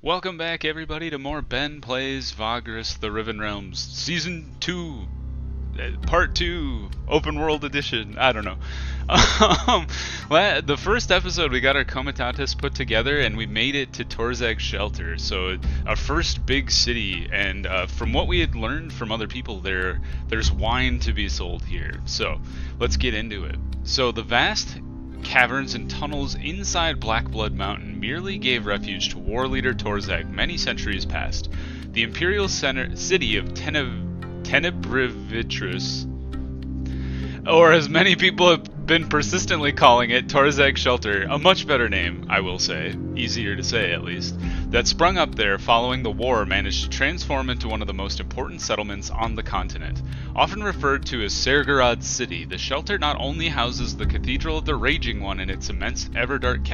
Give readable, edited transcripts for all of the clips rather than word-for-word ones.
Welcome back, everybody, to more Ben Plays Vagrus, the Riven Realms, Season 2, Part 2, Open World Edition. I don't know. The first episode, we got our comitatus put together, and we made it to Torzag's shelter. So, our first big city, and from what we had learned from other people there's wine to be sold here. So, let's get into it. So, the vast caverns and tunnels inside Blackblood Mountain merely gave refuge to war leader Torzag many centuries past. The imperial city of Tenebrivitrus, or as many people have been persistently calling it, Torzag Shelter, a much better name, I will say, easier to say at least, that sprung up there following the war managed to transform into one of the most important settlements on the continent. Often referred to as Sergorod City, the shelter not only houses the Cathedral of the Raging One and its immense Everdark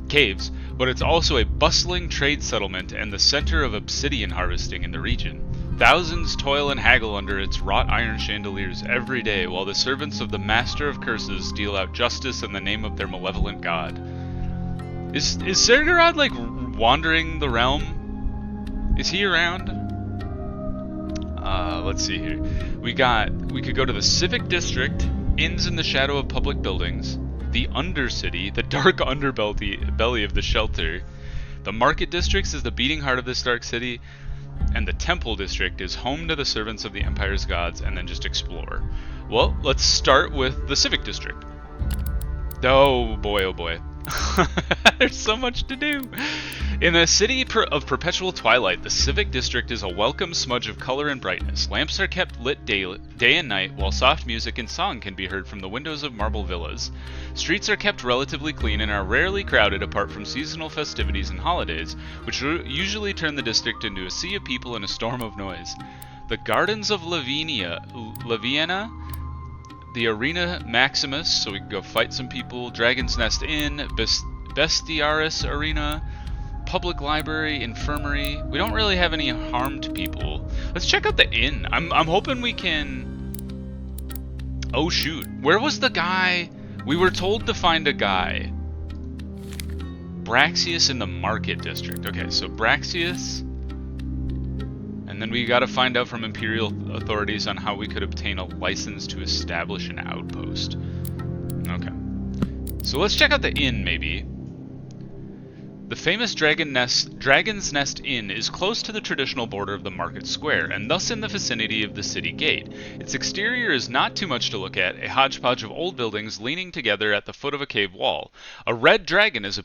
caves, but it's also a bustling trade settlement and the center of obsidian harvesting in the region. Thousands toil and haggle under its wrought iron chandeliers every day, while the servants of the Master of Curses deal out justice in the name of their malevolent god. Is Sergorod, like, wandering the realm? Is he around? Let's see here. We could go to the Civic District, Inns in the Shadow of Public Buildings, the Undercity, the dark underbelly of the shelter. The Market Districts is the beating heart of this dark city, and the Temple District is home to the servants of the Empire's gods, and then just explore. Well, let's start with the Civic District. Oh boy, oh boy. There's so much to do. In a city of perpetual twilight, the Civic District is a welcome smudge of color and brightness. Lamps are kept lit day and night, while soft music and song can be heard from the windows of marble villas. Streets are kept relatively clean and are rarely crowded apart from seasonal festivities and holidays, which usually turn the district into a sea of people and a storm of noise. The Gardens of Lavinia, the Arena Maximus, so we can go fight some people, Dragon's Nest Inn, Bestiaris Arena, Public Library, Infirmary. We don't really have any harmed people. Let's check out the inn. I'm hoping we can... Oh shoot, where was the guy? We were told to find a guy. Braxius in the Market District. Okay, so Braxius... And then we gotta find out from Imperial authorities on how we could obtain a license to establish an outpost. Okay. So let's check out the inn, maybe. The famous Dragon's Nest Inn is close to the traditional border of the market square, and thus in the vicinity of the city gate. Its exterior is not too much to look at, a hodgepodge of old buildings leaning together at the foot of a cave wall. A red dragon is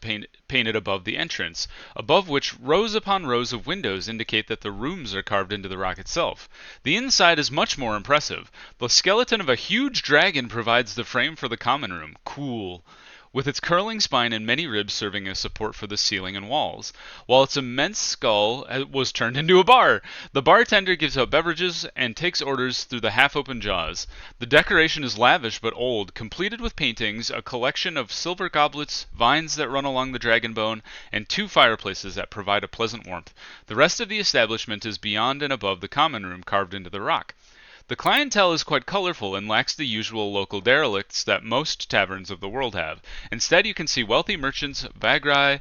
painted above the entrance, above which rows upon rows of windows indicate that the rooms are carved into the rock itself. The inside is much more impressive. The skeleton of a huge dragon provides the frame for the common room. Cool. With its curling spine and many ribs serving as support for the ceiling and walls, while its immense skull was turned into a bar. The bartender gives out beverages and takes orders through the half-open jaws. The decoration is lavish but old, completed with paintings, a collection of silver goblets, vines that run along the dragon bone, and 2 fireplaces that provide a pleasant warmth. The rest of the establishment is beyond and above the common room carved into the rock. The clientele is quite colorful and lacks the usual local derelicts that most taverns of the world have. Instead, you can see wealthy merchants, vagri,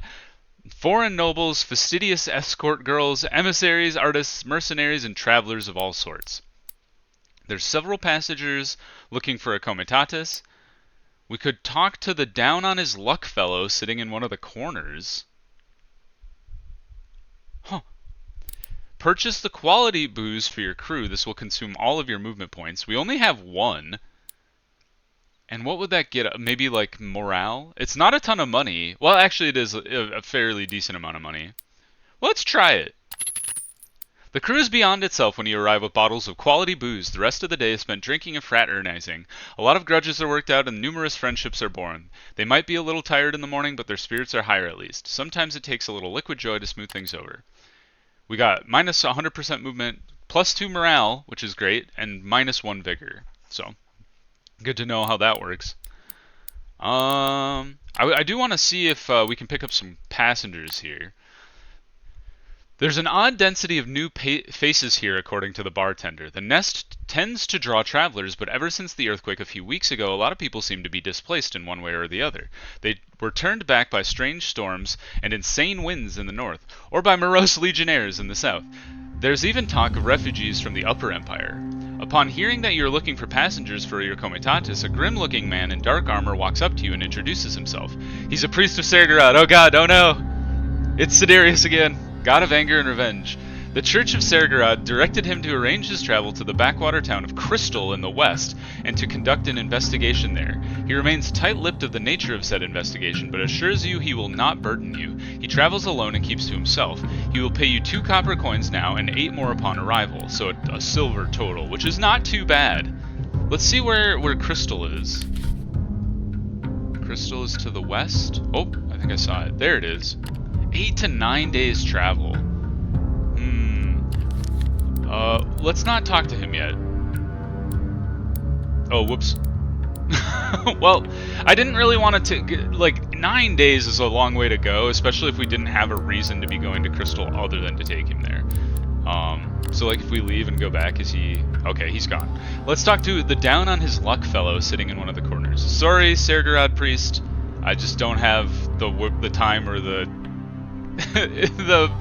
foreign nobles, fastidious escort girls, emissaries, artists, mercenaries, and travelers of all sorts. There's several passengers looking for a comitatus. We could talk to the down-on-his-luck fellow sitting in one of the corners. Huh. Purchase the quality booze for your crew. This will consume all of your movement points. We only have 1. And what would that get? Maybe like morale? It's not a ton of money. Well, actually it is a fairly decent amount of money. Well, let's try it. The crew is beyond itself when you arrive with bottles of quality booze. The rest of the day is spent drinking and fraternizing. A lot of grudges are worked out and numerous friendships are born. They might be a little tired in the morning, but their spirits are higher at least. Sometimes it takes a little liquid joy to smooth things over. We got minus 100% movement, plus 2 morale, which is great, and minus 1 vigor. So, good to know how that works. I do want to see if we can pick up some passengers here. There's an odd density of new faces here, according to the bartender. The nest tends to draw travelers, but ever since the earthquake a few weeks ago, a lot of people seem to be displaced in one way or the other. They were turned back by strange storms and insane winds in the north, or by morose legionnaires in the south. There's even talk of refugees from the Upper Empire. Upon hearing that you're looking for passengers for your comitatus, a grim-looking man in dark armor walks up to you and introduces himself. He's a priest of Sergorod. Oh god, oh no! It's Siderius again, god of anger and revenge. The Church of Sergorod directed him to arrange his travel to the backwater town of Crystal in the west, and to conduct an investigation there. He remains tight-lipped of the nature of said investigation, but assures you he will not burden you. He travels alone and keeps to himself. He will pay you 2 copper coins now, and 8 more upon arrival, so a silver total, which is not too bad. Let's see where Crystal is. Crystal is to the west? Oh, I think I saw it. There it is. 8 to 9 days travel. Let's not talk to him yet. Oh, whoops. Well, I didn't really want to like, 9 days is a long way to go, especially if we didn't have a reason to be going to Crystal other than to take him there. So like if we leave and go back, is he... Okay, he's gone. Let's talk to the down on his luck fellow sitting in one of the corners. Sorry, Sergorod priest. I just don't have the time or the the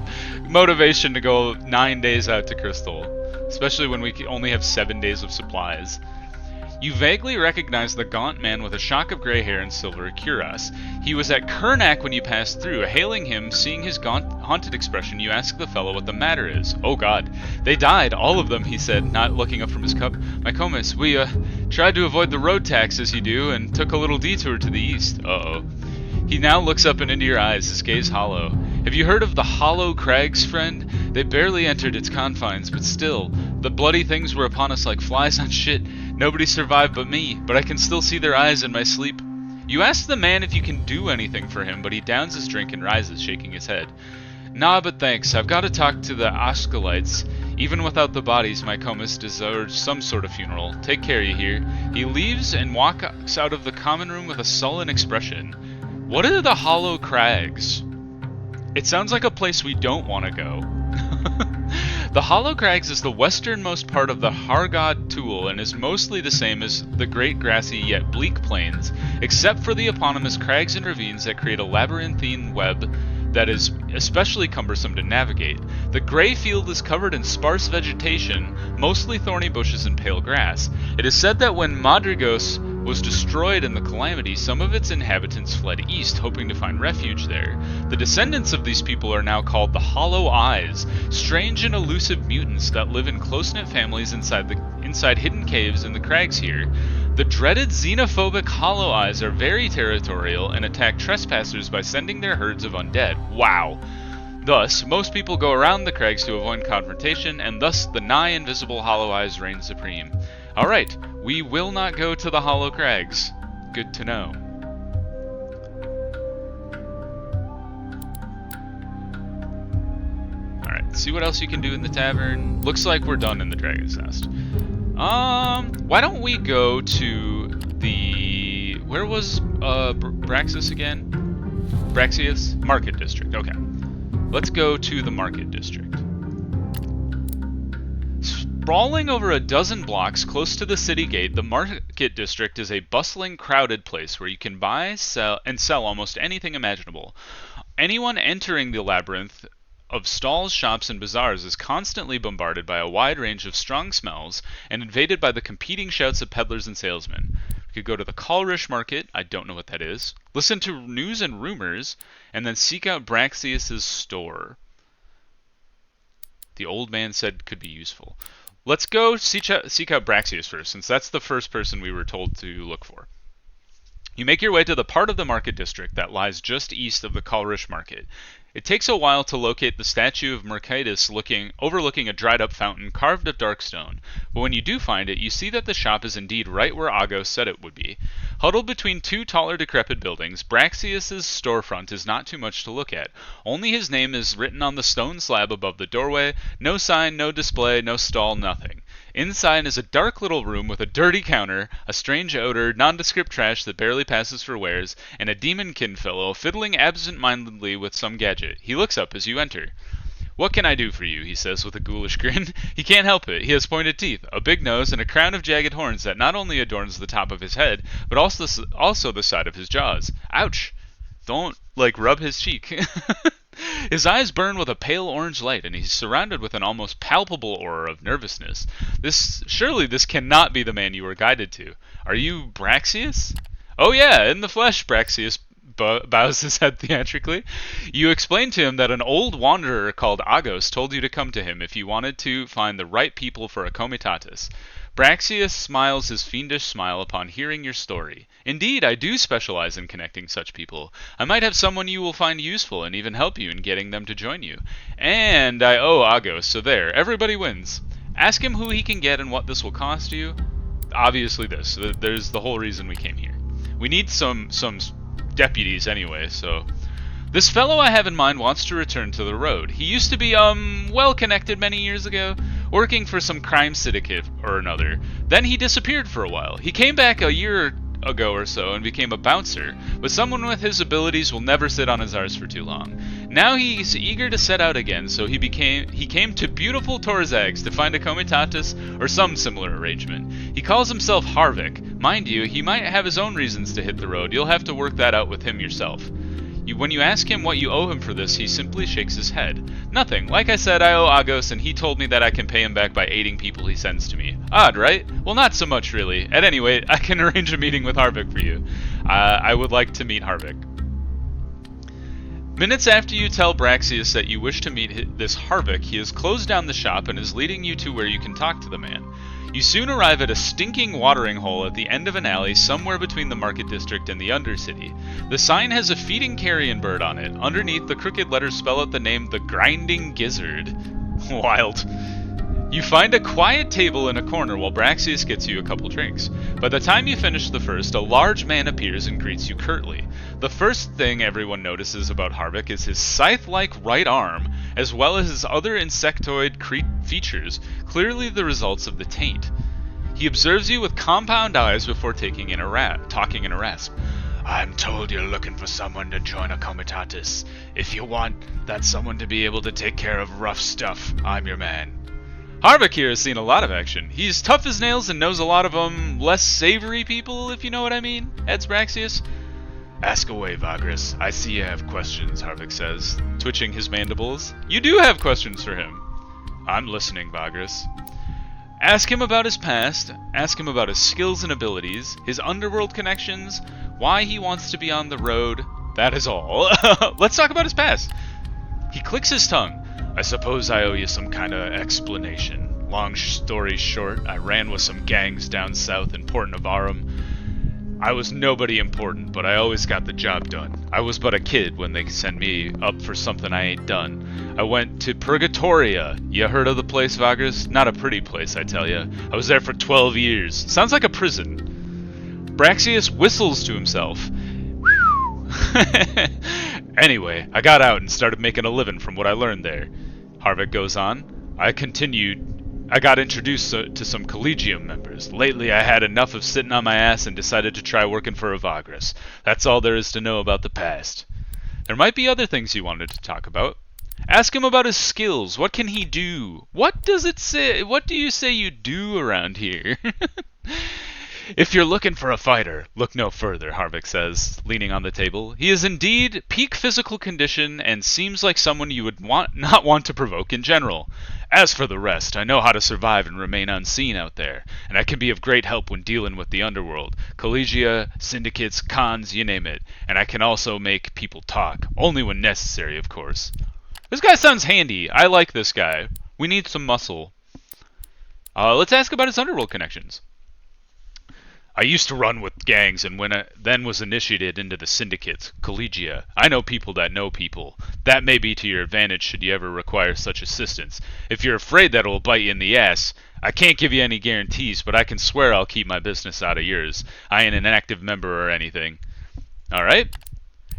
motivation to go 9 days out to Crystal, especially when we only have 7 days of supplies. You vaguely recognize the gaunt man with a shock of gray hair and silver cuirass. He was at Kernak when you passed through. Hailing him, seeing his haunted expression, you ask the fellow what the matter is. Oh god, they died, all of them, he said, not looking up from his cup. My comus, we tried to avoid the road tax as you do, and took a little detour to the east. Uh-oh. He now looks up and into your eyes, his gaze hollow. Have you heard of the Hollow Crags, friend? They barely entered its confines, but still, the bloody things were upon us like flies on shit. Nobody survived but me, but I can still see their eyes in my sleep. You ask the man if you can do anything for him, but he downs his drink and rises, shaking his head. Nah, but thanks. I've got to talk to the Ashkalites. Even without the bodies, my comus deserves some sort of funeral. Take care, you hear? He leaves and walks out of the common room with a sullen expression. What are the Hollow Crags? It sounds like a place we don't want to go. The Hollow Crags is the westernmost part of the Hargod Tool and is mostly the same as the great grassy yet bleak plains, except for the eponymous crags and ravines that create a labyrinthine web that is especially cumbersome to navigate. The gray field is covered in sparse vegetation, mostly thorny bushes and pale grass. It is said that when Madrigos was destroyed in the calamity, some of its inhabitants fled east, hoping to find refuge there. The descendants of these people are now called the Hollow Eyes, strange and elusive mutants that live in close-knit families inside hidden caves in the crags here. The dreaded xenophobic Hollow Eyes are very territorial and attack trespassers by sending their herds of undead. Wow! Thus, most people go around the crags to avoid confrontation, and thus the nigh-invisible Hollow Eyes reign supreme. Alright, we will not go to the Hollow Crags. Good to know. Alright, see what else you can do in the tavern. Looks like we're done in the Dragon's Nest. Why don't we go to the... Where was Braxius again? Braxius? Market District, okay. Let's go to the Market District. Sprawling over a dozen blocks close to the city gate, the Market District is a bustling, crowded place where you can buy, sell, and sell almost anything imaginable. Anyone entering the labyrinth of stalls, shops, and bazaars is constantly bombarded by a wide range of strong smells and invaded by the competing shouts of peddlers and salesmen. We could go to the Kalrish Market, I don't know what that is, listen to news and rumors, and then seek out Braxius' store. The old man said could be useful. Let's go seek out Braxius first, since that's the first person we were told to look for. You make your way to the part of the Market District that lies just east of the Kalrish Market. It takes a while to locate the statue of Mercatus overlooking a dried-up fountain carved of dark stone, but when you do find it, you see that the shop is indeed right where Agos said it would be. Huddled between two taller decrepit buildings, Braxius' storefront is not too much to look at. Only his name is written on the stone slab above the doorway, no sign, no display, no stall, nothing. Inside is a dark little room with a dirty counter, a strange odor, nondescript trash that barely passes for wares, and a demon-kin fellow fiddling absent-mindedly with some gadget. He looks up as you enter. "What can I do for you?" he says with a ghoulish grin. He can't help it. He has pointed teeth, a big nose, and a crown of jagged horns that not only adorns the top of his head, but also the side of his jaws. Ouch! Don't, rub his cheek. His eyes burn with a pale orange light, and he's surrounded with an almost palpable aura of nervousness. Surely this cannot be the man you were guided to. Are you Braxius? Oh yeah, in the flesh, Braxius bows his head theatrically. You explained to him that an old wanderer called Agos told you to come to him if you wanted to find the right people for a comitatus. Braxius smiles his fiendish smile upon hearing your story. Indeed, I do specialize in connecting such people. I might have someone you will find useful and even help you in getting them to join you. And I owe Agos, so there, everybody wins. Ask him who he can get and what this will cost you. Obviously this. There's the whole reason we came here. We need some deputies anyway, so... This fellow I have in mind wants to return to the road. He used to be, well connected many years ago, working for some crime syndicate or another. Then he disappeared for a while. He came back a year ago or so and became a bouncer, but someone with his abilities will never sit on his arse for too long. Now he's eager to set out again, so he came to beautiful Torzag's to find a comitatus or some similar arrangement. He calls himself Harvick. Mind you, he might have his own reasons to hit the road. You'll have to work that out with him yourself. When you ask him what you owe him for this, he simply shakes his head. Nothing. Like I said, I owe Agos, and he told me that I can pay him back by aiding people he sends to me. Odd, right? Well, not so much, really. At any rate, I can arrange a meeting with Harvick for you. I would like to meet Harvick. Minutes after you tell Braxius that you wish to meet this Harvick, he has closed down the shop and is leading you to where you can talk to the man. You soon arrive at a stinking watering hole at the end of an alley somewhere between the market district and the Undercity. The sign has a feeding carrion bird on it. Underneath, the crooked letters spell out the name The Grinding Gizzard. Wild. You find a quiet table in a corner while Braxius gets you a couple drinks. By the time you finish the first, a large man appears and greets you curtly. The first thing everyone notices about Harvick is his scythe-like right arm, as well as his other insectoid features, clearly the results of the taint. He observes you with compound eyes before talking in a rasp. I'm told you're looking for someone to join a comitatus. If you want that someone to be able to take care of rough stuff, I'm your man. Harvick here has seen a lot of action. He's tough as nails and knows a lot of less savory people, if you know what I mean, adds Braxius. Ask away, Vagrus. I see you have questions, Harvick says, twitching his mandibles. You do have questions for him. I'm listening, Vagrus. Ask him about his past, ask him about his skills and abilities, his underworld connections, why he wants to be on the road. That is all. Let's talk about his past. He clicks his tongue. I suppose I owe you some kind of explanation. Long story short, I ran with some gangs down south in Port Navarum. I was nobody important, but I always got the job done. I was but a kid when they sent me up for something I ain't done. I went to Purgatoria. You heard of the place, Vagrus? Not a pretty place, I tell you. I was there for 12 years. Sounds like a prison. Braxius whistles to himself. Anyway, I got out and started making a living from what I learned there. Harvick goes on. I got introduced to some collegium members. Lately I had enough of sitting on my ass and decided to try working for a Vagrus. That's all there is to know about the past. There might be other things you wanted to talk about. Ask him about his skills. What can he do? What do you say you do around here? If you're looking for a fighter, look no further, Harvick says, leaning on the table. He is indeed peak physical condition and seems like someone you would not want to provoke in general. As for the rest, I know how to survive and remain unseen out there, and I can be of great help when dealing with the underworld. Collegia, syndicates, cons, you name it. And I can also make people talk, only when necessary, of course. This guy sounds handy. I like this guy. We need some muscle. Let's ask about his underworld connections. I used to run with gangs and then was initiated into the syndicates, collegia. I know people that know people. That may be to your advantage should you ever require such assistance. If you're afraid that it will bite you in the ass, I can't give you any guarantees, but I can swear I'll keep my business out of yours. I ain't an active member or anything. Alright?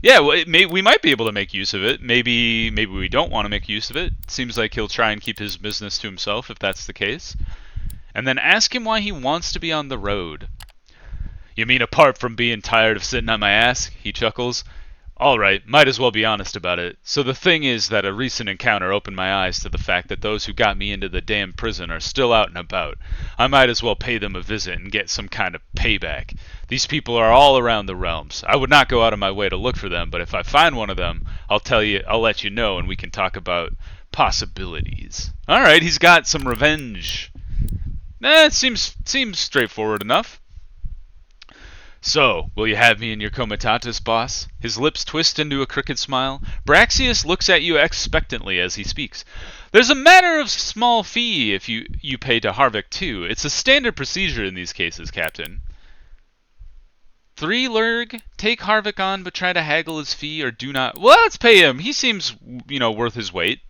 Yeah, well, we might be able to make use of it. Maybe we don't want to make use of it. Seems like he'll try and keep his business to himself if that's the case. And then ask him why he wants to be on the road. You mean apart from being tired of sitting on my ass? He chuckles. All right, might as well be honest about it. So the thing is that a recent encounter opened my eyes to the fact that those who got me into the damn prison are still out and about. I might as well pay them a visit and get some kind of payback. These people are all around the realms. I would not go out of my way to look for them, but if I find one of them, I'll let you know and we can talk about possibilities. All right, he's got some revenge. It seems straightforward enough. So, will you have me in your comitatus, boss? His lips twist into a crooked smile. Braxius looks at you expectantly as he speaks. There's a matter of small fee if you pay to Harvick too. It's a standard procedure in these cases, Captain. 3 Lurg, take Harvick on but try to haggle his fee or do not... Well, let's pay him. He seems, worth his weight.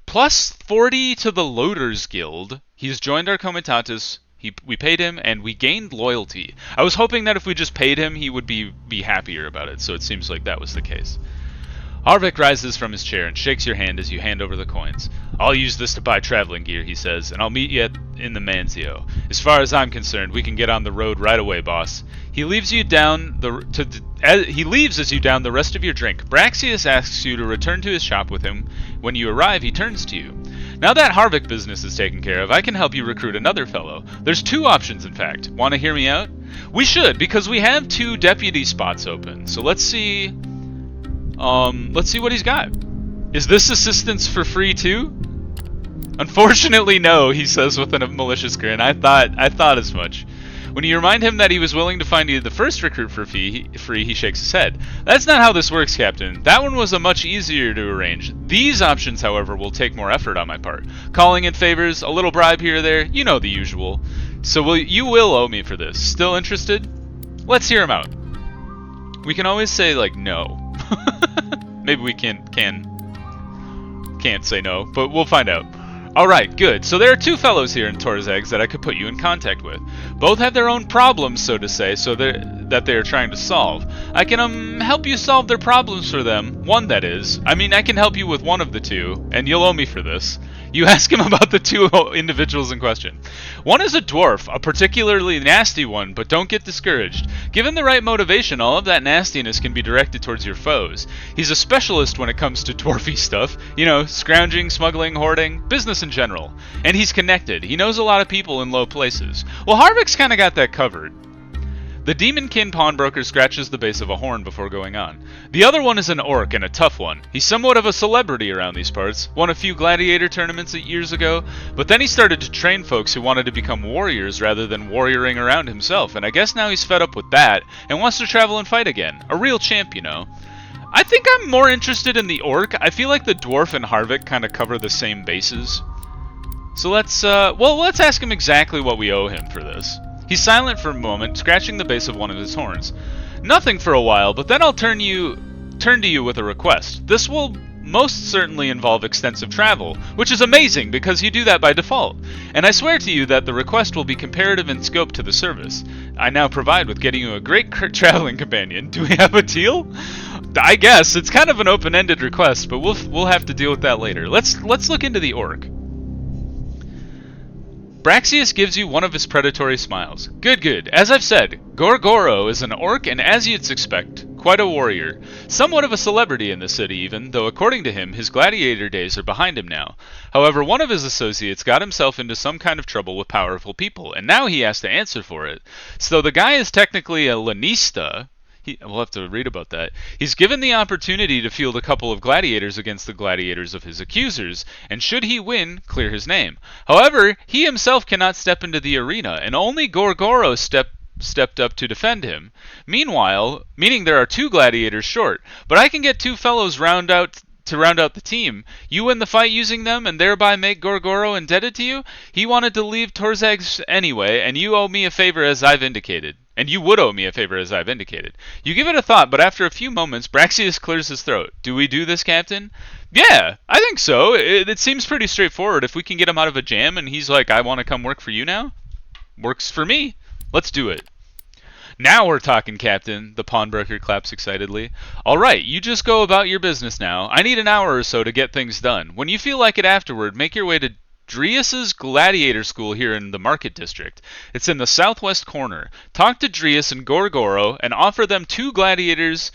Plus 40 to the Loaders Guild. He's joined our comitatus. We paid him, and we gained loyalty. I was hoping that if we just paid him, he would be happier about it, so it seems like that was the case. Harvick rises from his chair and shakes your hand as you hand over the coins. I'll use this to buy traveling gear, he says, and I'll meet you in the Manzio. As far as I'm concerned, we can get on the road right away, boss. He leaves as you down the rest of your drink. Braxius asks you to return to his shop with him. When you arrive, he turns to you. Now that Harvick business is taken care of, I can help you recruit another fellow. There's 2 options, in fact. Want to hear me out? We should, because we have 2 deputy spots open. So let's see what he's got. Is this assistance for free too? Unfortunately, no, he says with a malicious grin. I thought as much. When you remind him that he was willing to find you the first recruit for free, he shakes his head. That's not how this works, Captain. That one was a much easier to arrange. These options, however, will take more effort on my part. Calling in favors, a little bribe here or there, you know the usual. So you will owe me for this. Still interested? Let's hear him out. We can always say, no. Maybe we can't say no, but we'll find out. Alright, good. So there are 2 fellows here in Torzag that I could put you in contact with. Both have their own problems, so to say, that they are trying to solve. I can help you solve their problems for them. One, that is. I can help you with one of the 2, and you'll owe me for this. You ask him about the 2 individuals in question. One is a dwarf, a particularly nasty one, but don't get discouraged. Given the right motivation, all of that nastiness can be directed towards your foes. He's a specialist when it comes to dwarfy stuff. Scrounging, smuggling, hoarding, business in general. And he's connected. He knows a lot of people in low places. Well, Harvick's kind of got that covered. The Demonkin pawnbroker scratches the base of a horn before going on. The other one is an orc, and a tough one. He's somewhat of a celebrity around these parts, won a few gladiator tournaments years ago, but then he started to train folks who wanted to become warriors rather than warrioring around himself, and I guess now he's fed up with that, and wants to travel and fight again. A real champ, I think I'm more interested in the orc. I feel like the dwarf and Harvick kind of cover the same bases. So let's ask him exactly what we owe him for this. He's silent for a moment, scratching the base of one of his horns. Nothing for a while, but then I'll turn to you with a request. This will most certainly involve extensive travel, which is amazing because you do that by default. And I swear to you that the request will be comparative in scope to the service I now provide with getting you a great traveling companion. Do we have a deal? I guess it's kind of an open-ended request, but we'll have to deal with that later. Let's look into the orc. Braxius gives you one of his predatory smiles. Good. As I've said, Gorgoro is an orc and, as you'd expect, quite a warrior. Somewhat of a celebrity in the city even, though according to him, his gladiator days are behind him now. However, one of his associates got himself into some kind of trouble with powerful people, and now he has to answer for it. So the guy is technically a lanista. We'll have to read about that. He's given the opportunity to field a couple of gladiators against the gladiators of his accusers, and should he win, clear his name. However, he himself cannot step into the arena, and only Gorgoro stepped up to defend him. Meanwhile, meaning there are 2 gladiators short, but I can get 2 fellows to round out the team. You win the fight using them and thereby make Gorgoro indebted to you? He wanted to leave Torzag anyway, and you owe me a favor as I've indicated. And you would owe me a favor as I've indicated. You give it a thought, but after a few moments, Braxius clears his throat. Do we do this, Captain? Yeah, I think so. It seems pretty straightforward. If we can get him out of a jam and he's like, I want to come work for you now, works for me. Let's do it. Now we're talking, Captain, the pawnbroker claps excitedly. All right, you just go about your business now. I need an hour or so to get things done. When you feel like it afterward, make your way to Drius's Gladiator School here in the Market District. It's in the southwest corner. Talk to Drius and Gorgoro and offer them 2 gladiators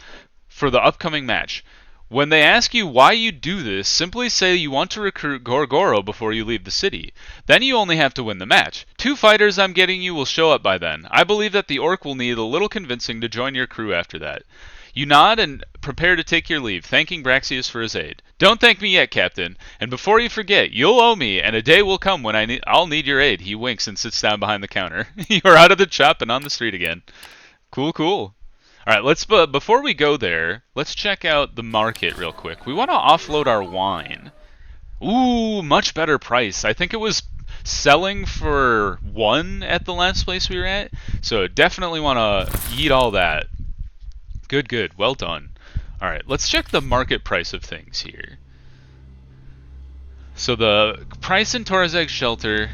for the upcoming match. When they ask you why you do this, simply say you want to recruit Gorgoro before you leave the city. Then you only have to win the match. 2 fighters I'm getting you will show up by then. I believe that the orc will need a little convincing to join your crew after that. You nod and prepare to take your leave, thanking Braxius for his aid. Don't thank me yet, Captain. And before you forget, you'll owe me, and a day will come when I'll need your aid. He winks and sits down behind the counter. You're out of the shop and on the street again. Cool, cool. All right, before we go there, let's check out the market real quick. We want to offload our wine. Ooh, much better price. I think it was selling for 1 at the last place we were at. So definitely want to eat all that. Good, good. Well done. All right, let's check the market price of things here. So the price in Torzag shelter,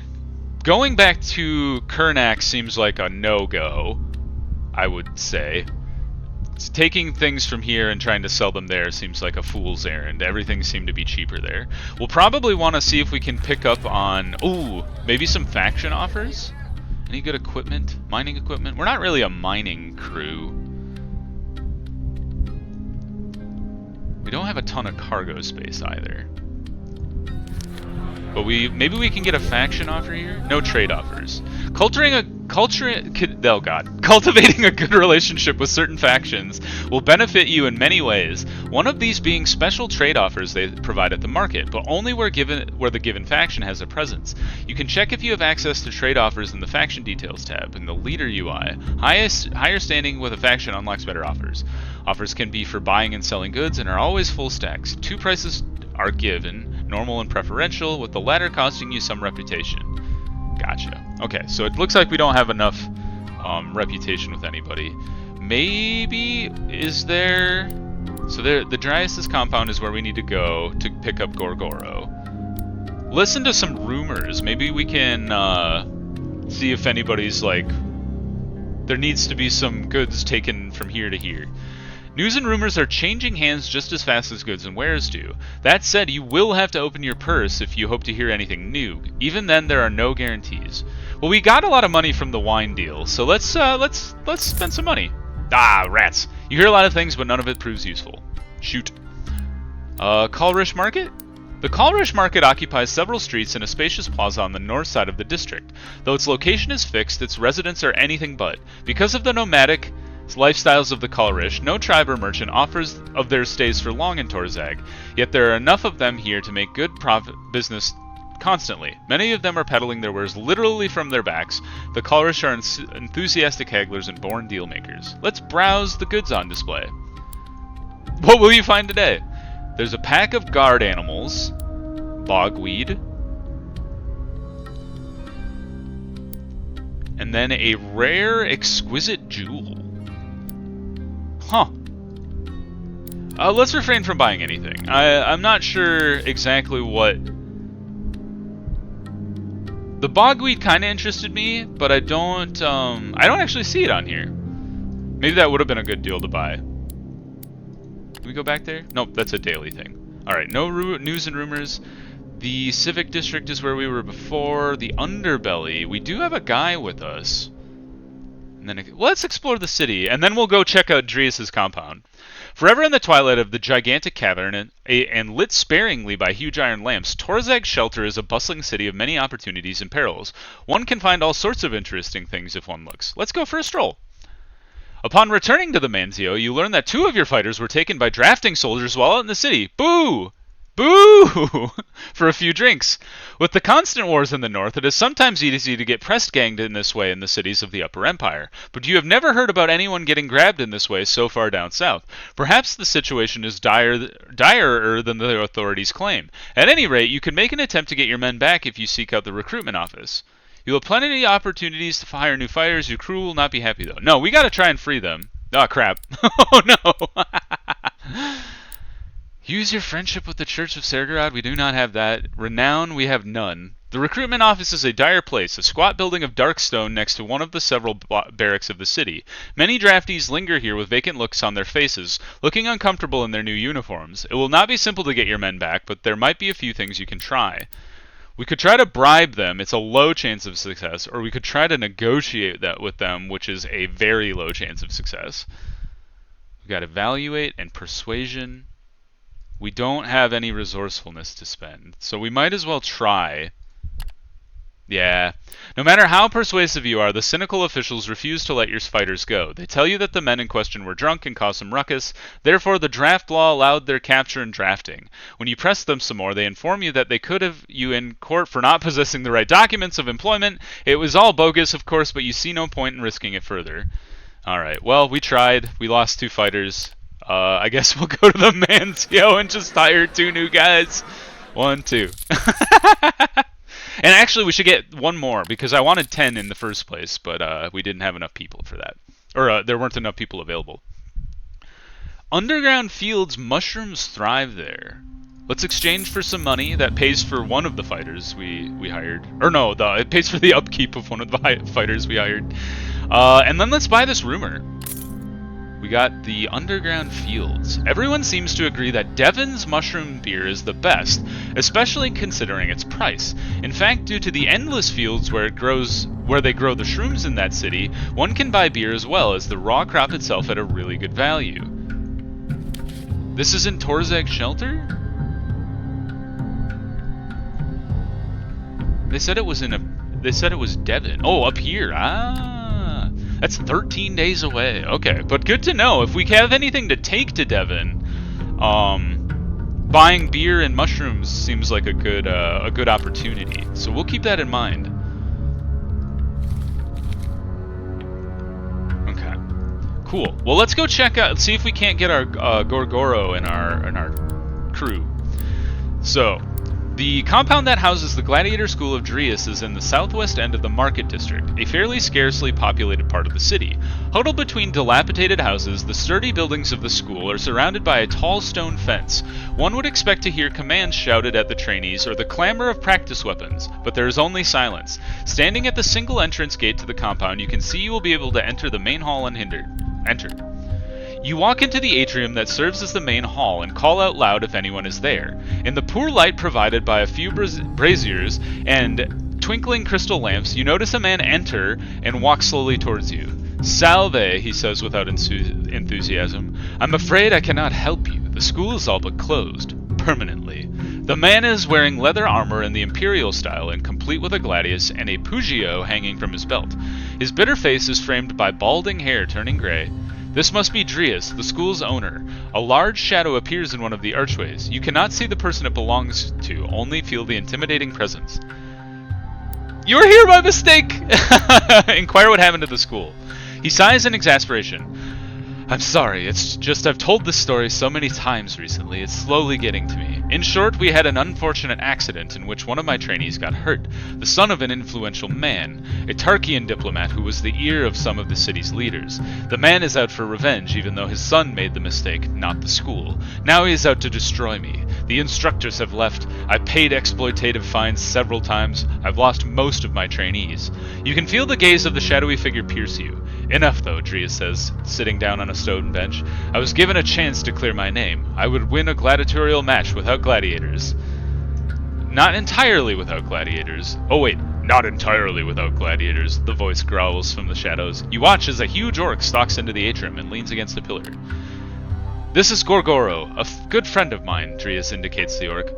going back to Kernak seems like a no-go, I would say. Taking things from here and trying to sell them there seems like a fool's errand. Everything seemed to be cheaper there. We'll probably want to see if we can pick up on, ooh, maybe some faction offers? Any good equipment? Mining equipment? We're not really a mining crew. We don't have a ton of cargo space either. But maybe we can get a faction offer here? No trade offers. Cultivating a good relationship with certain factions will benefit you in many ways. One of these being special trade offers they provide at the market, but only where the given faction has a presence. You can check if you have access to trade offers in the faction details tab in the leader UI. Higher standing with a faction unlocks better offers. Offers can be for buying and selling goods and are always full stacks. 2 prices are given, normal and preferential, with the latter costing you some reputation. Gotcha. Okay, so it looks like we don't have enough reputation with anybody. Maybe, is there... So the Dryas' compound is where we need to go to pick up Gorgoro. Listen to some rumors. Maybe we can see if anybody's like... There needs to be some goods taken from here to here. News and rumors are changing hands just as fast as goods and wares do. That said, you will have to open your purse if you hope to hear anything new. Even then, there are no guarantees. Well, we got a lot of money from the wine deal, so let's spend some money. Ah, rats. You hear a lot of things, but none of it proves useful. Shoot. Kalrish Market? The Kalrish Market occupies several streets in a spacious plaza on the north side of the district. Though its location is fixed, its residents are anything but. Because of the nomadic lifestyles of the Kalrish, no tribe or merchant offers of their stays for long in Torzag, yet there are enough of them here to make good profit business constantly. Many of them are peddling their wares literally from their backs. The Kalrish are enthusiastic hagglers and born deal makers. Let's browse the goods on display. What will you find today? There's a pack of guard animals, bogweed, and then a rare exquisite jewel. Huh. Let's refrain from buying anything. I'm not sure exactly what... The bogweed kind of interested me, but I don't actually see it on here. Maybe that would have been a good deal to buy. Can we go back there? Nope, that's a daily thing. Alright, no news and rumors. The Civic District is where we were before. The Underbelly. We do have a guy with us. And then let's explore the city, and then we'll go check out Dryas' compound. Forever in the twilight of the gigantic cavern and lit sparingly by huge iron lamps, Torzag Shelter is a bustling city of many opportunities and perils. One can find all sorts of interesting things if one looks. Let's go for a stroll. Upon returning to the Manzio, you learn that 2 of your fighters were taken by drafting soldiers while out in the city. Boo! Boo! For a few drinks. With the constant wars in the north, it is sometimes easy to get pressed ganged in this way in the cities of the Upper Empire. But you have never heard about anyone getting grabbed in this way so far down south. Perhaps the situation is direr than the authorities claim. At any rate, you can make an attempt to get your men back if you seek out the recruitment office. You'll have plenty of opportunities to hire new fighters. Your crew will not be happy, though. No, we gotta try and free them. Oh, crap. Oh, no. Use your friendship with the Church of Sergorod. We do not have that. Renown, we have none. The recruitment office is a dire place, a squat building of dark stone next to one of the several barracks of the city. Many draftees linger here with vacant looks on their faces, looking uncomfortable in their new uniforms. It will not be simple to get your men back, but there might be a few things you can try. We could try to bribe them, it's a low chance of success, or we could try to negotiate that with them, which is a very low chance of success. We got evaluate and persuasion. We don't have any resourcefulness to spend, so we might as well try. Yeah. No matter how persuasive you are, the cynical officials refuse to let your fighters go. They tell you that the men in question were drunk and caused some ruckus, therefore the draft law allowed their capture and drafting. When you press them some more, they inform you that they could have you in court for not possessing the right documents of employment. It was all bogus, of course, but you see no point in risking it further. Alright, well, we tried. We lost 2 fighters. I guess we'll go to the Mancio and just hire 2 new guys. 1, 2. And actually, we should get 1 more, because I wanted 10 in the first place, but we didn't have enough people for that. Or there weren't enough people available. Underground fields, mushrooms thrive there. Let's exchange for some money that pays for one of the fighters we hired. Or no, it pays for the upkeep of one of the fighters we hired. And then let's buy this rumor. We got the underground fields. Everyone seems to agree that Devon's mushroom beer is the best, especially considering its price. In fact, due to the endless fields where they grow the shrooms in that city, one can buy beer as well as the raw crop itself at a really good value. This is in Torzag Shelter? They said it was Devon. Oh, up here. That's 13 days away. Okay, but good to know. If we have anything to take to Devon, buying beer and mushrooms seems like a good opportunity. So we'll keep that in mind. Okay, cool. Well, let's go check out. See if we can't get our Gorgoro in our crew. So. The compound that houses the Gladiator School of Drius is in the southwest end of the Market District, a fairly scarcely populated part of the city. Huddled between dilapidated houses, the sturdy buildings of the school are surrounded by a tall stone fence. One would expect to hear commands shouted at the trainees or the clamor of practice weapons, but there is only silence. Standing at the single entrance gate to the compound, you can see you will be able to enter the main hall unhindered. Enter. You walk into the atrium that serves as the main hall and call out loud if anyone is there. In the poor light provided by a few braziers and twinkling crystal lamps, you notice a man enter and walk slowly towards you. Salve, he says without enthusiasm. I'm afraid I cannot help you. The school is all but closed. Permanently. The man is wearing leather armor in the imperial style and complete with a gladius and a pugio hanging from his belt. His bitter face is framed by balding hair turning gray. This must be Drius, the school's owner. A large shadow appears in one of the archways. You cannot see the person it belongs to, only feel the intimidating presence. You were here by mistake! Inquire what happened to the school. He sighs in exasperation. I'm sorry, it's just I've told this story so many times recently, it's slowly getting to me. In short, we had an unfortunate accident in which one of my trainees got hurt, the son of an influential man, a Tarkian diplomat who was the ear of some of the city's leaders. The man is out for revenge, even though his son made the mistake, not the school. Now he is out to destroy me. The instructors have left. I paid exploitative fines several times. I've lost most of my trainees. You can feel the gaze of the shadowy figure pierce you. Enough, though, Drius says, sitting down on a stone bench. I was given a chance to clear my name. I would win a gladiatorial match without gladiators. Not entirely without gladiators. Oh wait, not entirely without gladiators, the voice growls from the shadows. You watch as a huge orc stalks into the atrium and leans against a pillar. This is Gorgoro, a good friend of mine, Drius indicates the orc.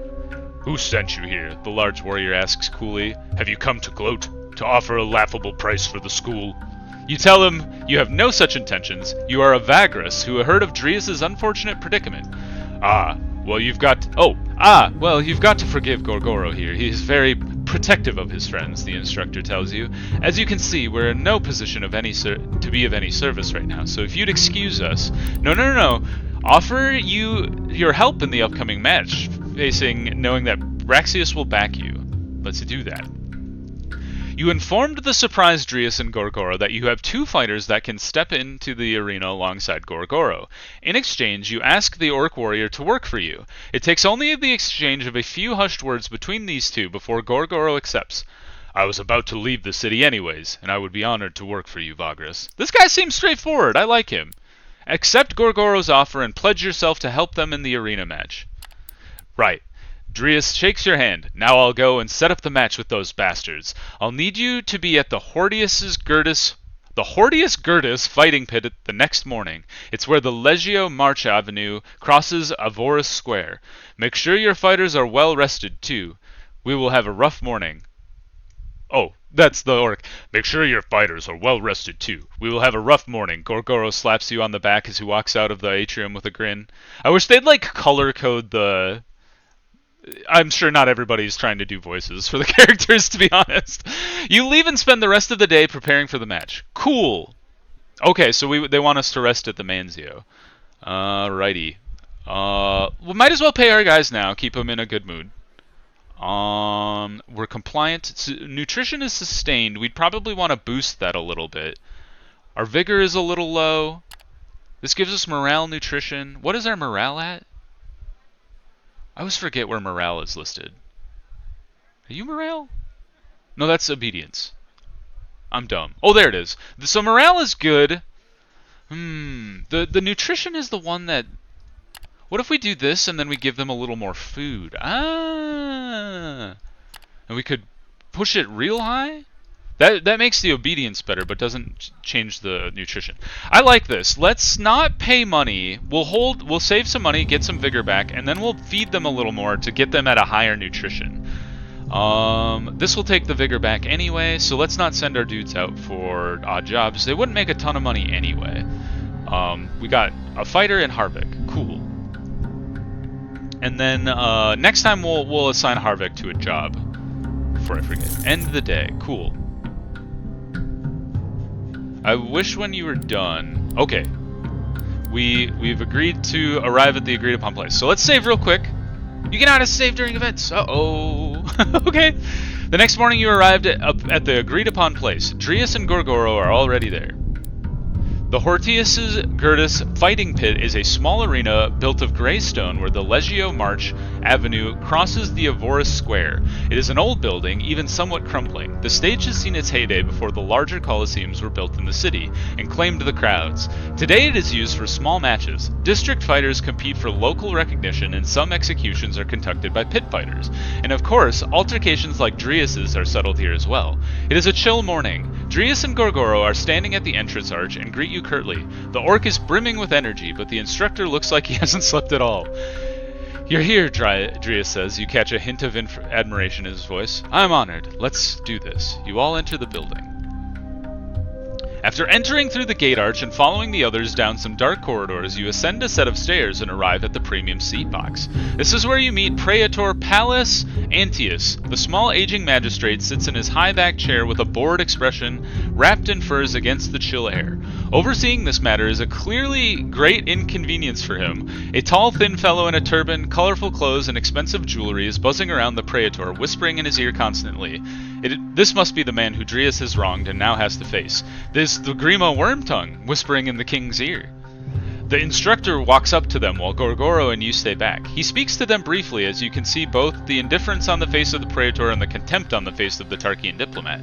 Who sent you here? The large warrior asks coolly. Have you come to gloat? To offer a laughable price for the school? You tell him you have no such intentions. You are a Vagrus who heard of Drius's unfortunate predicament. Well, you've got to forgive Gorgoro here. He is very protective of his friends, the instructor tells you. As you can see, we're in no position of to be of any service right now, so if you'd excuse us... No. Offer you your help in the upcoming match, knowing that Braxius will back you. Let's do that. You informed the surprised Drius and Gorgoro that you have 2 fighters that can step into the arena alongside Gorgoro. In exchange, you ask the orc warrior to work for you. It takes only the exchange of a few hushed words between these 2 before Gorgoro accepts. I was about to leave the city anyways, and I would be honored to work for you, Vagrus. This guy seems straightforward. I like him. Accept Gorgoro's offer and pledge yourself to help them in the arena match. Right. Drius shakes your hand. Now I'll go and set up the match with those bastards. I'll need you to be at the Hordius's Gertis The Hortius Gertis fighting pit the next morning. It's where the Legio March Avenue crosses Avorus Square. Make sure your fighters are well rested, too. We will have a rough morning. Oh, that's the orc. Make sure your fighters are well rested, too. We will have a rough morning. Gorgoro slaps you on the back as he walks out of the atrium with a grin. I wish they'd, like, color code the... I'm sure not everybody's trying to do voices for the characters, to be honest. You leave and spend the rest of the day preparing for the match. Cool. Okay, so they want us to rest at the Manzio. Righty. We might as well pay our guys now. Keep them in a good mood. We're compliant. Nutrition is sustained. We'd probably want to boost that a little bit. Our vigor is a little low. This gives us morale, nutrition. What is our morale at? I always forget where morale is listed. Are you morale? No, that's obedience. I'm dumb. Oh, there it is. So morale is good. The nutrition is the one that... What if we do this and then we give them a little more food? And we could push it real high? That makes the obedience better, but doesn't change the nutrition. I like this. Let's not pay money. We'll save some money, get some vigor back, and then we'll feed them a little more to get them at a higher nutrition. This will take the vigor back anyway, so let's not send our dudes out for odd jobs. They wouldn't make a ton of money anyway. We got a fighter and Harvick. Cool. And then next time we'll assign Harvick to a job. Before I forget. End the day. Cool. I wish when you were done... Okay. We've agreed to arrive at the agreed upon place. So let's save real quick. You can add a save during events. Uh-oh. Okay. The next morning you arrived at the agreed upon place. Drius and Gorgoro are already there. The Hortius Gertis fighting pit is a small arena built of gray stone where the Legio March Avenue crosses the Avorus Square. It is an old building, even somewhat crumbling. The stage has seen its heyday before the larger coliseums were built in the city and claimed the crowds. Today it is used for small matches. District fighters compete for local recognition and some executions are conducted by pit fighters. And of course, altercations like Drius's are settled here as well. It is a chill morning. Drius and Gorgoro are standing at the entrance arch and greet you curtly. The orc is brimming with energy, but the instructor looks like he hasn't slept at all. You're here, Drius says. You catch a hint of admiration in his voice. I'm honored. Let's do this. You all enter the building. After entering through the gate arch and following the others down some dark corridors, you ascend a set of stairs and arrive at the premium seat box. This is where you meet Praetor Pallas Antius. The small aging magistrate sits in his high-backed chair with a bored expression, wrapped in furs against the chill air. Overseeing this matter is a clearly great inconvenience for him. A tall, thin fellow in a turban, colorful clothes, and expensive jewelry is buzzing around the Praetor, whispering in his ear constantly. This must be the man who Drius has wronged and now has to face. This the Grima Wormtongue, whispering in the king's ear. The instructor walks up to them while Gorgoro and you stay back. He speaks to them briefly as you can see both the indifference on the face of the Praetor and the contempt on the face of the Tarkian diplomat.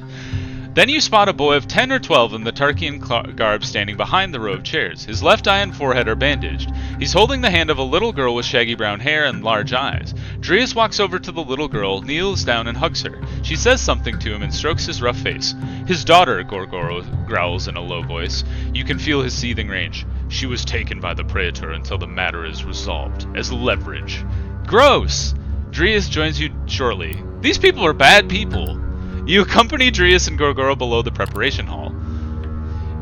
Then you spot a boy of 10 or 12 in the Tarkian garb standing behind the row of chairs. His left eye and forehead are bandaged. He's holding the hand of a little girl with shaggy brown hair and large eyes. Drius walks over to the little girl, kneels down and hugs her. She says something to him and strokes his rough face. His daughter, Gorgoro growls in a low voice. You can feel his seething rage. She was taken by the Praetor until the matter is resolved, as leverage. Gross! Drius joins you shortly. These people are bad people. You accompany Drius and Gorgoro below the preparation hall.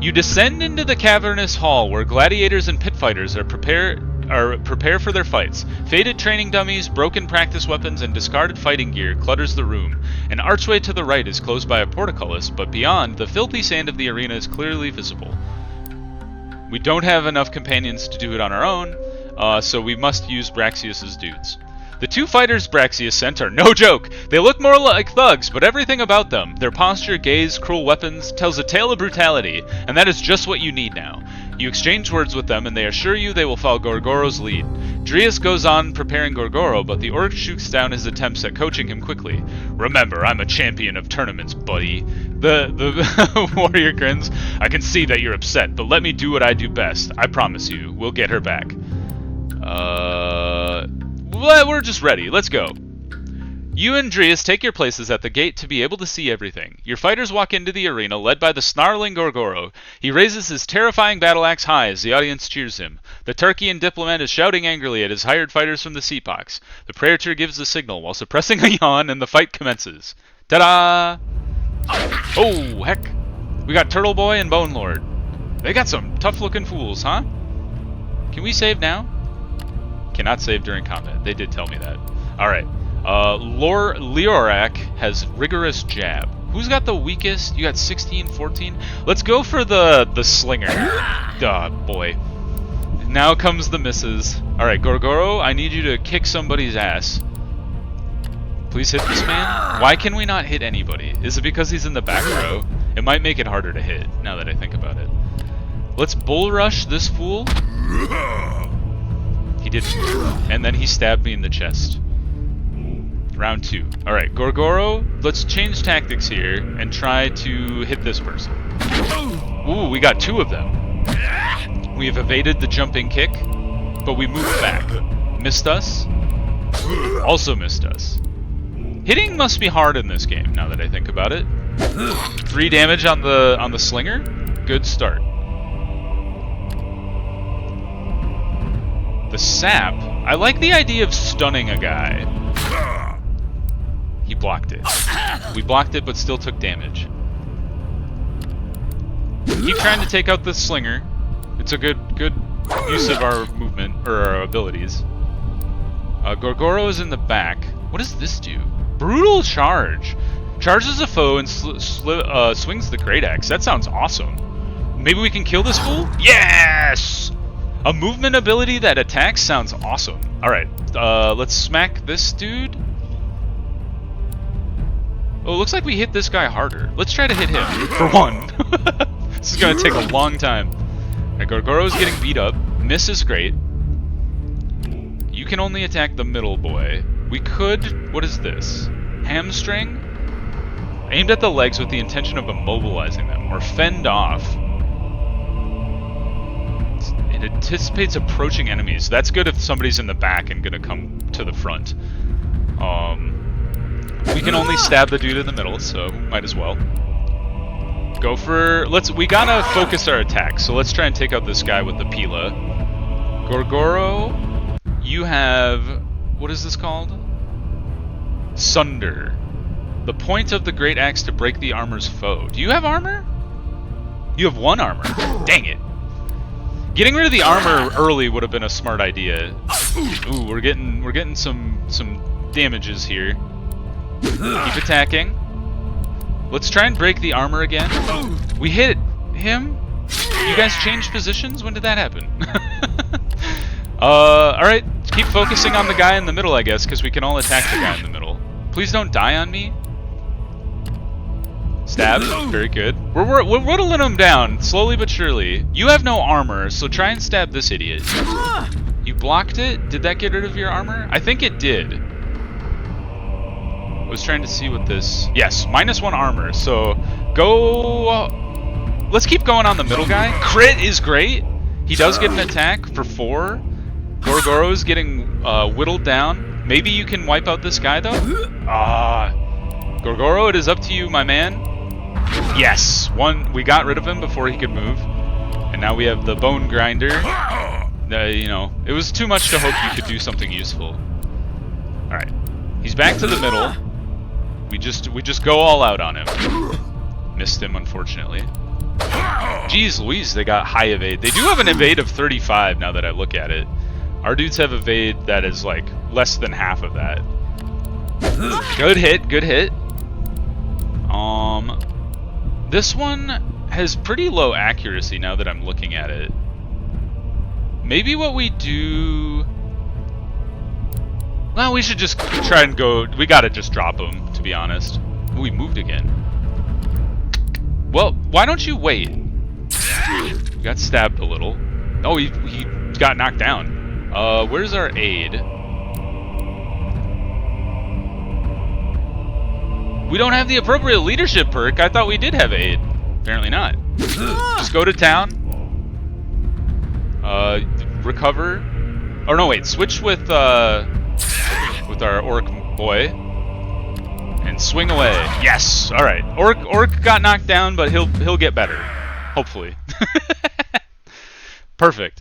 You descend into the cavernous hall where gladiators and pit fighters prepare for their fights. Faded training dummies, broken practice weapons, and discarded fighting gear clutters the room. An archway to the right is closed by a portcullis, but beyond, the filthy sand of the arena is clearly visible. We don't have enough companions to do it on our own, so we must use Braxius's dudes. The two fighters Braxius sent are no joke. They look more like thugs, but everything about them, their posture, gaze, cruel weapons, tells a tale of brutality, and that is just what you need now. You exchange words with them, and they assure you they will follow Gorgoro's lead. Drius goes on preparing Gorgoro, but the orc shoots down his attempts at coaching him quickly. Remember, I'm a champion of tournaments, buddy. The warrior grins. I can see that you're upset, but let me do what I do best. I promise you, we'll get her back. We're just ready. Let's go. You and Drius take your places at the gate to be able to see everything. Your fighters walk into the arena, led by the snarling Gorgoro. He raises his terrifying battle axe high as the audience cheers him. The Tarkian diplomat is shouting angrily at his hired fighters from the Seapox. The Praetor gives the signal while suppressing a yawn, and the fight commences. Ta-da! Oh, heck. We got Turtle Boy and Bone Lord. They got some tough-looking fools, huh? Can we save now? Cannot save during combat. They did tell me that. Alright. Leorak has rigorous jab. Who's got the weakest? You got 16, 14? Let's go for the slinger. Duh, boy. Now comes the misses. Alright, Gorgoro, I need you to kick somebody's ass. Please hit this man. Why can we not hit anybody? Is it because he's in the back row? It might make it harder to hit, now that I think about it. Let's bull rush this fool. He didn't. And then he stabbed me in the chest. Round 2. Alright, Gorgoro, let's change tactics here and try to hit this person. Ooh, we got 2 of them. We have evaded the jumping kick, but we moved back. Missed us. Also missed us. Hitting must be hard in this game, now that I think about it. 3 damage on the slinger. Good start. The sap. I like the idea of stunning a guy. He blocked it. We blocked it, but still took damage. Keep trying to take out this slinger. It's a good use of our movement, or our abilities. Gorgoro is in the back. What does this do? Brutal charge. Charges a foe and swings the great axe. That sounds awesome. Maybe we can kill this fool? Yes! A movement ability that attacks sounds awesome. Alright, let's smack this dude. Oh, it looks like we hit this guy harder. Let's try to hit him, for one. This is gonna take a long time. Alright, Gorgoro's getting beat up. Miss is great. You can only attack the middle boy. We could... What is this? Hamstring? Aimed at the legs with the intention of immobilizing them, or fend off. It anticipates approaching enemies. That's good if somebody's in the back and gonna come to the front. We can only stab the dude in the middle, so might as well. Go for... We gotta focus our attack, so let's try and take out this guy with the Pila. Gorgoro, you have... What is this called? Sunder. The point of the great axe to break the armor's foe. Do you have armor? You have 1 armor. Dang it. Getting rid of the armor early would have been a smart idea. Ooh, we're getting some damages here. Keep attacking. Let's try and break the armor again. We hit him. You guys changed positions? When did that happen? Alright. Keep focusing on the guy in the middle, I guess, because we can all attack the guy in the middle. Please don't die on me. Stab. Very good. We're whittling him down, slowly but surely. You have no armor, so try and stab this idiot. You blocked it? Did that get rid of your armor? I think it did. I was trying to see what this... Yes, -1 armor. So, go... let's keep going on the middle guy. Crit is great. He does get an attack for 4. Gorgoro's getting whittled down. Maybe you can wipe out this guy, though? Gorgoro, it is up to you, my man. Yes! 1. We got rid of him before he could move. And now we have the bone grinder. You know, it was too much to hope you could do something useful. Alright. He's back to the middle. We just go all out on him. Missed him, unfortunately. Jeez Louise, they got high evade. They do have an evade of 35 now that I look at it. Our dudes have evade that is like less than half of that. Good hit, good hit. This one has pretty low accuracy now that I'm looking at it. Maybe what we do... Well, we should just try and go... We gotta just drop him, to be honest. Ooh, we moved again. Well, why don't you wait? We got stabbed a little. Oh, he got knocked down. Where's our aid? We don't have the appropriate leadership perk. I thought we did have aid. Apparently not. Just go to town. Recover. Oh no, wait. Switch with our orc boy. Swing away. Yes. All right. Orc got knocked down, but he'll get better. Hopefully. Perfect.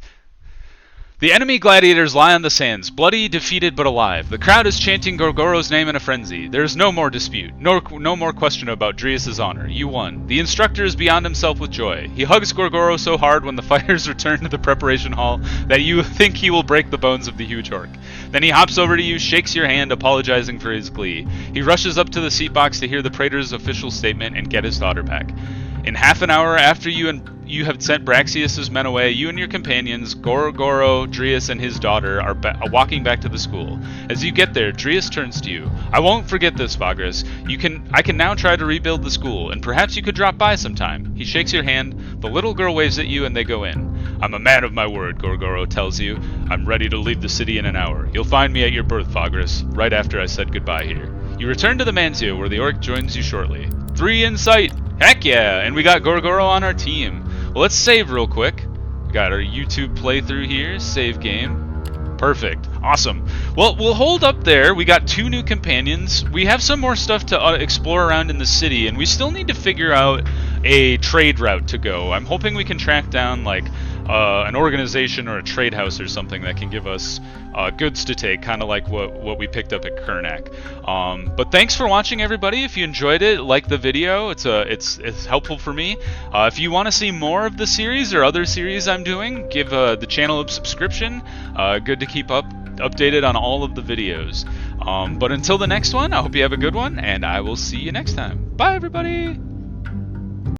The enemy gladiators lie on the sands, bloody, defeated, but alive. The crowd is chanting Gorgoro's name in a frenzy. There is no more dispute, no more question about Drius' honor. You won. The instructor is beyond himself with joy. He hugs Gorgoro so hard when the fighters return to the preparation hall that you think he will break the bones of the huge orc. Then he hops over to you, shakes your hand, apologizing for his glee. He rushes up to the seat box to hear the praetor's official statement and get his daughter back. In half an hour after you have sent Braxius' men away, you and your companions, Gorgoro, Drius, and his daughter, are walking back to the school. As you get there, Drius turns to you. I won't forget this, Vagrus. I can now try to rebuild the school, and perhaps you could drop by sometime. He shakes your hand, the little girl waves at you, and they go in. I'm a man of my word, Gorgoro tells you. I'm ready to leave the city in an hour. You'll find me at your berth, Vagrus, right after I said goodbye here. You return to the Manzio, where the orc joins you shortly. 3 in sight! Heck yeah! And we got Gorgoro on our team. Well, let's save real quick. We got our YouTube playthrough here. Save game. Perfect. Awesome. Well, we'll hold up there. We got 2 new companions. We have some more stuff to explore around in the city, and we still need to figure out a trade route to go. I'm hoping we can track down, like, an organization or a trade house or something that can give us goods to take, kind of like what we picked up at Kernak. But thanks for watching, everybody. If you enjoyed it, like the video. It's helpful for me. If you want to see more of the series or other series I'm doing, give the channel a subscription. Good to keep updated on all of the videos. But until the next one, I hope you have a good one, and I will see you next time. Bye, everybody!